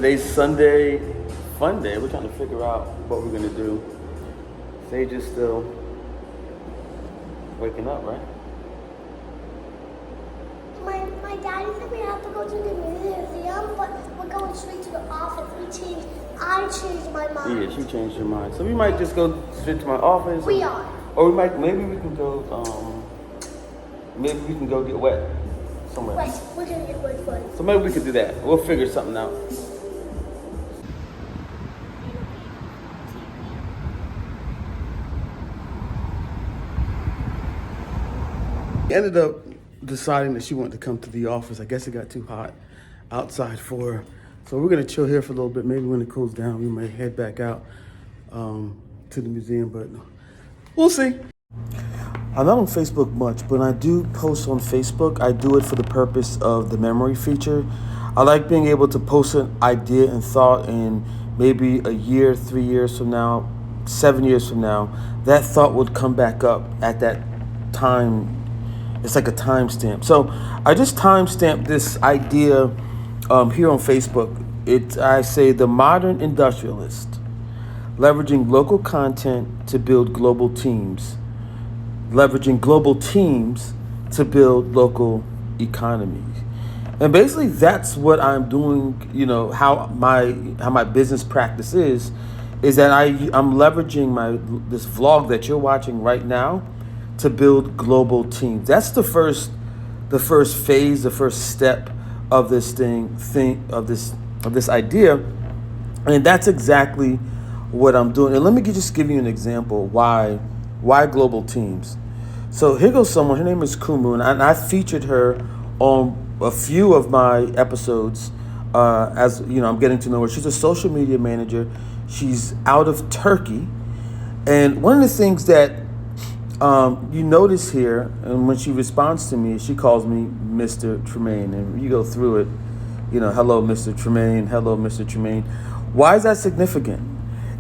Today's Sunday, fun day. We're trying to figure out what we're gonna do. Sage is still waking up, right? My daddy said we have to go to the museum, but we're going straight to the office. I changed my mind. Yeah, she changed her mind. So we might just go straight to my office. We are. Or maybe we can go, get wet somewhere. Right, we're gonna get wet first. So maybe we could do that. We'll figure something out. Ended up deciding that she wanted to come to the office. I guess it got too hot outside for her. So we're gonna chill here for a little bit. Maybe when it cools down, we might head back out to the museum, but we'll see. I'm not on Facebook much, but I do post on Facebook. I do it for the purpose of the memory feature. I like being able to post an idea and thought, and maybe a year, 3 years from now, 7 years from now, that thought would come back up at that time. It's like a timestamp. So I just timestamped this idea here on Facebook. I say the modern industrialist, leveraging local content to build global teams, leveraging global teams to build local economies. And basically that's what I'm doing, how my business practice is that I'm leveraging this vlog that you're watching right now to build global teams. That's the first phase, the first step of this of this idea, and that's exactly what I'm doing. And let me just give you an example why global teams. So here goes someone. Her name is Kumu, and I featured her on a few of my episodes. As I'm getting to know her. She's a social media manager. She's out of Turkey, and one of the things that you notice here, and when she responds to me, she calls me Mr. Tremayne, and you go through it, hello, Mr. Tremayne, hello, Mr. Tremayne. Why is that significant?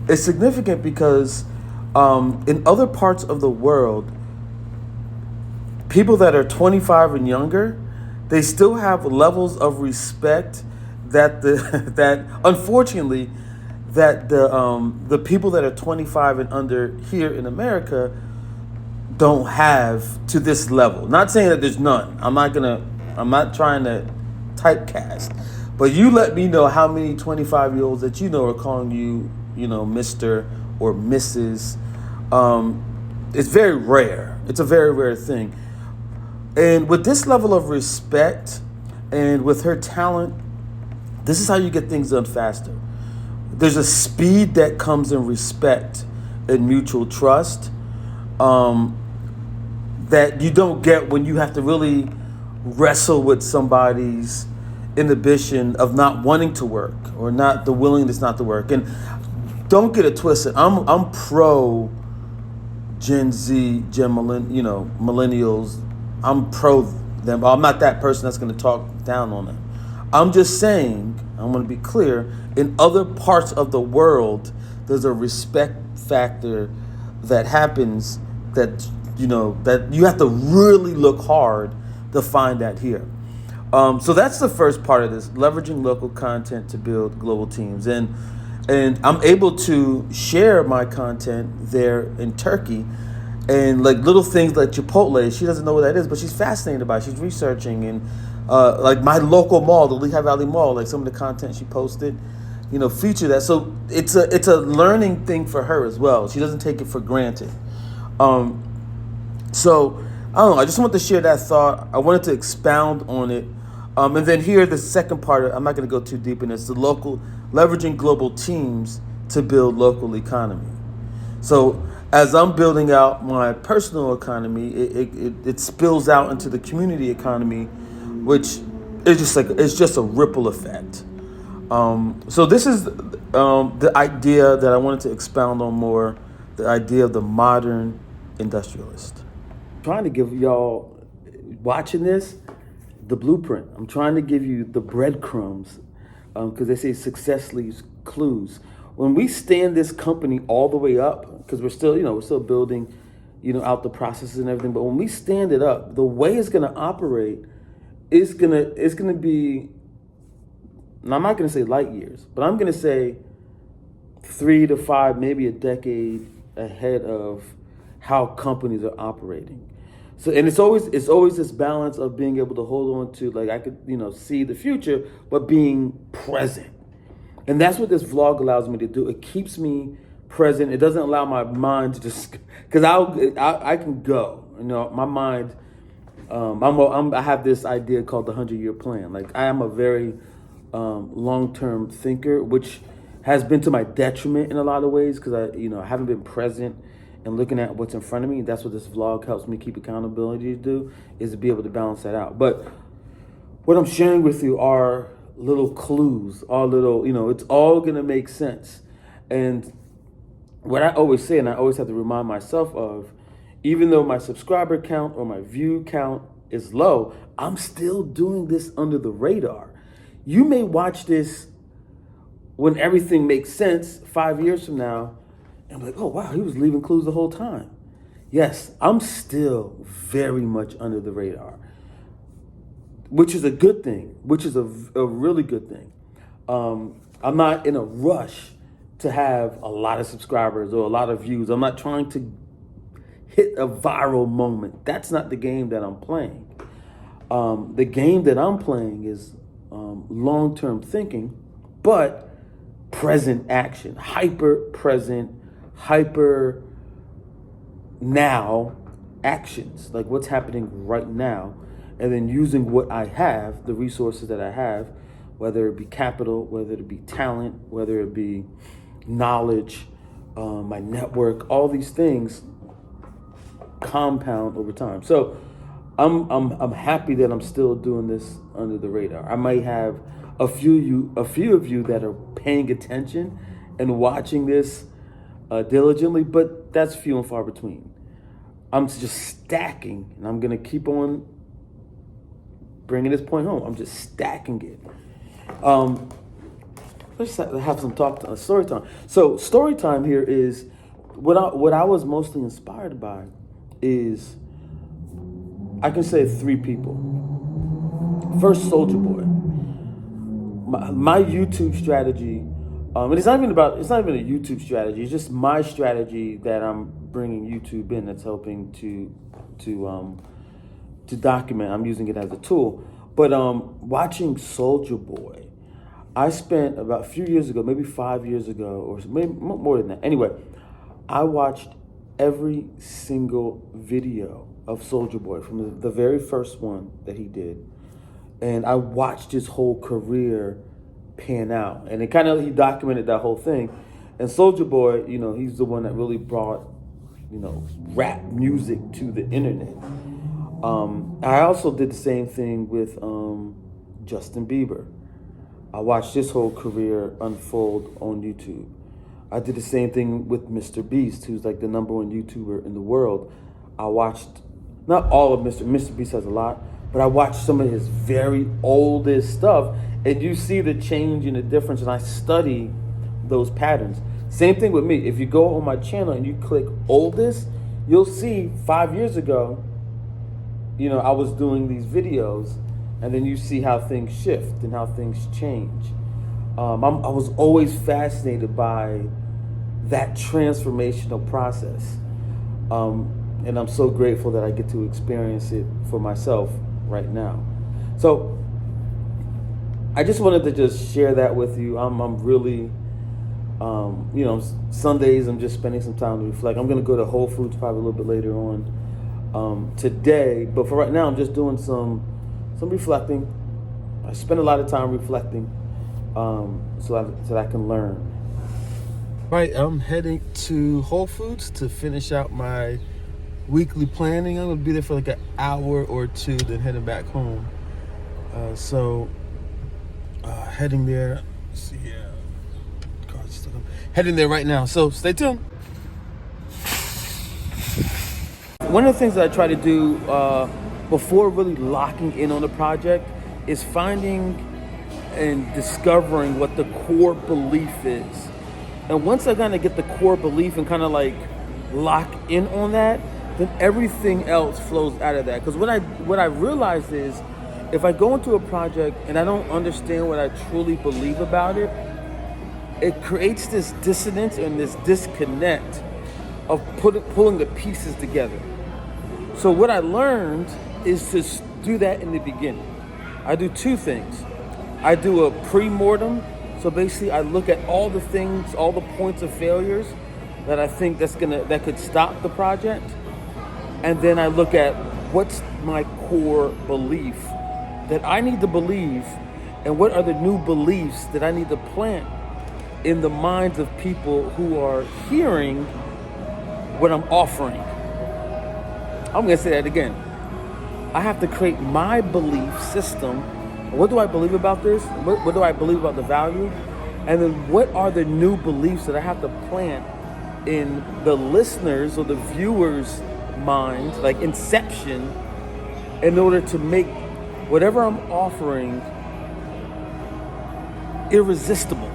It's significant because in other parts of the world, people that are 25 and younger, they still have levels of respect that unfortunately the people that are 25 and under here in America don't have to this level. Not saying that there's none. I'm not trying to typecast, but you let me know how many 25-year-olds that are calling you, Mr. or Mrs. It's very rare. It's a very rare thing. And with this level of respect and with her talent, this is how you get things done faster. There's a speed that comes in respect and mutual trust that you don't get when you have to really wrestle with somebody's inhibition of not wanting to work or not the willingness not to work. And don't get it twisted. I'm pro Gen Z, millennials. I'm pro them. I'm not that person that's going to talk down on them. I'm just saying, I'm going to be clear, in other parts of the world, there's a respect factor that happens that you have to really look hard to find that here. So that's the first part of this, leveraging local content to build global teams. And I'm able to share my content there in Turkey, and like little things like Chipotle, she doesn't know what that is, but she's fascinated by it. She's researching, and like my local mall, the Lehigh Valley Mall, like some of the content she posted, feature that. So it's a learning thing for her as well. She doesn't take it for granted. So I don't know. I just want to share that thought. I wanted to expound on it, and then here the second part. I'm not going to go too deep in this. The leveraging global teams to build local economy. So as I'm building out my personal economy, it spills out into the community economy, which is it's just a ripple effect. So this is the idea that I wanted to expound on more. The idea of the modern industrialist. I'm trying to give y'all watching this the blueprint. I'm trying to give you the breadcrumbs because they say success leaves clues. When we stand this company all the way up, because we're still building, out the processes and everything. But when we stand it up, the way it's going to operate is going to be and I'm not going to say light years, but I'm going to say 3 to 5, maybe a decade ahead of how companies are operating. So, and it's always this balance of being able to hold on to, like, I could, see the future, but being present. And that's what this vlog allows me to do. It keeps me present. It doesn't allow my mind to just, because I can go, my mind. I have this idea called the 100-year plan. Like, I am a very long-term thinker, which has been to my detriment in a lot of ways, because I haven't been present and looking at what's in front of me. That's what this vlog helps me keep accountability to do, is to be able to balance that out. But what I'm sharing with you are little clues, all little, it's all gonna make sense. And what I always say, and I always have to remind myself of, even though my subscriber count or my view count is low, I'm still doing this under the radar. You may watch this when everything makes sense 5 years from now, and be like, oh, wow, he was leaving clues the whole time. Yes, I'm still very much under the radar, which is a good thing, which is a really good thing. I'm not in a rush to have a lot of subscribers or a lot of views. I'm not trying to hit a viral moment. That's not the game that I'm playing. The game that I'm playing is long-term thinking, but present action, hyper present, hyper now actions, like what's happening right now, and then using what I have, the resources that I have, whether it be capital, whether it be talent, whether it be knowledge, my network, all these things compound over time. So I'm happy that I'm still doing this under the radar. I might have a few of you that are paying attention and watching this diligently, but that's few and far between. I'm just stacking, and I'm gonna keep on bringing this point home. I'm just stacking it. Let's have some story time. So story time here is what I was mostly inspired by is, I can say 3 people. First, Soulja Boy. My YouTube strategy, and it's not even a YouTube strategy. It's just my strategy that I'm bringing YouTube in. That's helping to document. I'm using it as a tool. But watching Soulja Boy, I spent about a few years ago, maybe 5 years ago, or maybe more than that. Anyway, I watched every single video of Soulja Boy from the very first one that he did. And I watched his whole career pan out. And he documented that whole thing. And Soulja Boy, he's the one that really brought, rap music to the internet. I also did the same thing with Justin Bieber. I watched his whole career unfold on YouTube. I did the same thing with Mr. Beast, who's like the #1 YouTuber in the world. I watched, not all of Mr. Beast has a lot, but I watched some of his very oldest stuff, and you see the change and the difference, and I study those patterns. Same thing with me. If you go on my channel and you click oldest, you'll see 5 years ago, I was doing these videos, and then you see how things shift and how things change. I was always fascinated by that transformational process. And I'm so grateful that I get to experience it for myself right now. So I just wanted to just share that with you. I'm really, Sundays I'm just spending some time to reflect. I'm going to go to Whole Foods probably a little bit later on today. But for right now, I'm just doing some reflecting. I spend a lot of time reflecting so that I can learn. Right, I'm heading to Whole Foods to finish out my weekly planning. I'm gonna be there for like an hour or 2, then heading back home. Heading there. Let's see, car's stuck up. Heading there right now. So stay tuned. One of the things that I try to do before really locking in on a project is finding and discovering what the core belief is. And once I kind of get the core belief and kind of like lock in on that, then everything else flows out of that. Because what I realized is if I go into a project and I don't understand what I truly believe about it, it creates this dissonance and this disconnect of pulling the pieces together. So what I learned is to do that in the beginning. I do two things. I do a pre-mortem. So basically I look at all the things, all the points of failures that I think that could stop the project. And then I look at what's my core belief that I need to believe, and what are the new beliefs that I need to plant in the minds of people who are hearing what I'm offering. I'm gonna say that again. I have to create my belief system. What do I believe about this? What do I believe about the value? And then what are the new beliefs that I have to plant in the listeners or the viewers' mind, like inception, in order to make whatever I'm offering irresistible,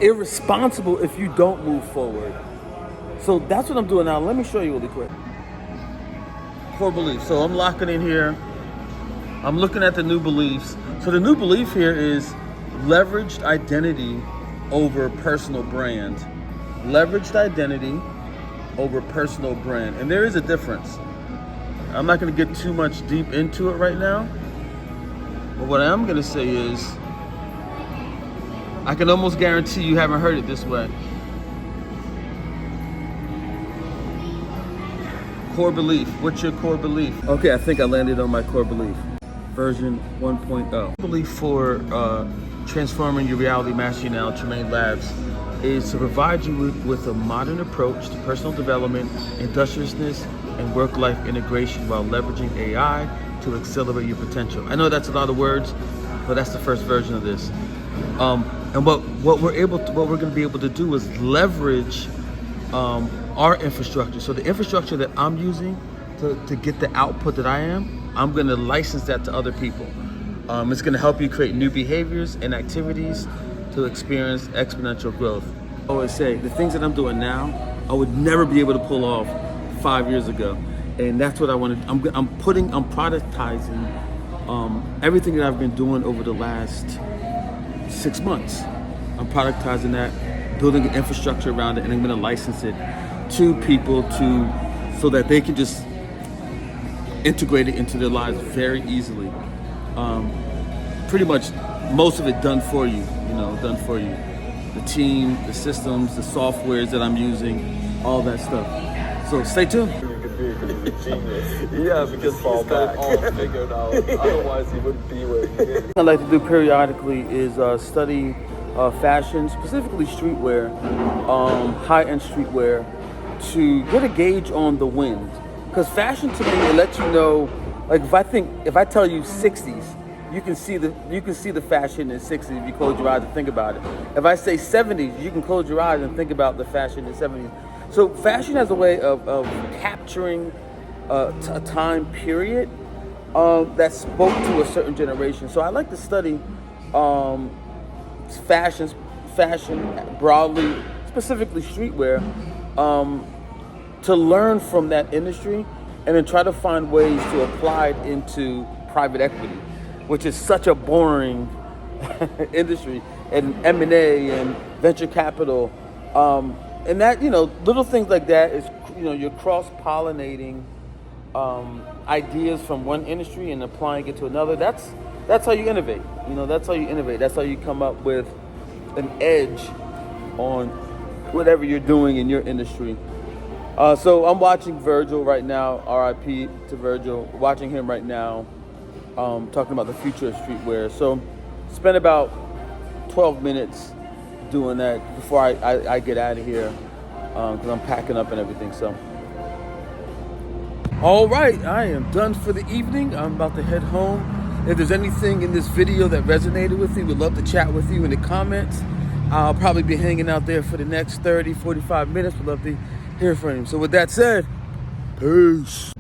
irresponsible if you don't move forward. So that's what I'm doing now. Let me show you really quick. Core beliefs. So I'm locking in here. I'm looking at the new beliefs. So the new belief here is leveraged identity over personal brand. Leveraged identity over personal brand. And there is a difference. I'm not going to get too much deep into it right now. But what I am going to say is, I can almost guarantee you haven't heard it this way. Core belief. What's your core belief? Okay, I think I landed on my core belief. Version 1.0. Belief for transforming your reality mastery now, TRMYN Labs, is to provide you with a modern approach to personal development, industriousness, and work-life integration while leveraging AI to accelerate your potential. I know that's a lot of words, but that's the first version of this. And what we're going to be able to do is leverage our infrastructure. So the infrastructure that I'm using to get the output that I'm going to license that to other people. It's going to help you create new behaviors and activities to experience exponential growth. I always say the things that I'm doing now, I would never be able to pull off 5 years ago, and that's what I want to. I'm productizing everything that I've been doing over the last 6 months. I'm productizing that, building an infrastructure around it, and I'm going to license it to people so that they can just integrate it into their lives very easily. Pretty much most of it done for you, done for you. The team, the systems, the softwares that I'm using, all that stuff. So stay tuned. Yeah, because he's got it all figured out. Otherwise, he wouldn't be where he is. What I like to do periodically is study fashion, specifically streetwear, high-end streetwear, to get a gauge on the wind. Because fashion to me, it lets you know, like if I tell you 60s, you can see the fashion in 60s if you close your eyes and think about it. If I say 70s, you can close your eyes and think about the fashion in 70s. So fashion has a way of capturing a time period that spoke to a certain generation. So I like to study fashion broadly, specifically streetwear, to learn from that industry and then try to find ways to apply it into private equity, which is such a boring industry, and M&A and venture capital. And that, little things like that is, you're cross-pollinating ideas from one industry and applying it to another. That's how you innovate. That's how you innovate. That's how you come up with an edge on whatever you're doing in your industry. So I'm watching Virgil right now, RIP to Virgil, watching him right now, talking about the future of streetwear. So spend about 12 minutes doing that before I get out of here, because I'm packing up and everything. So, all right, I am done for the evening. I'm about to head home. If there's anything in this video that resonated with you, we'd love to chat with you in the comments. I'll probably be hanging out there for the next 30, 45 minutes. We'd love to hear from you. So with that said, peace.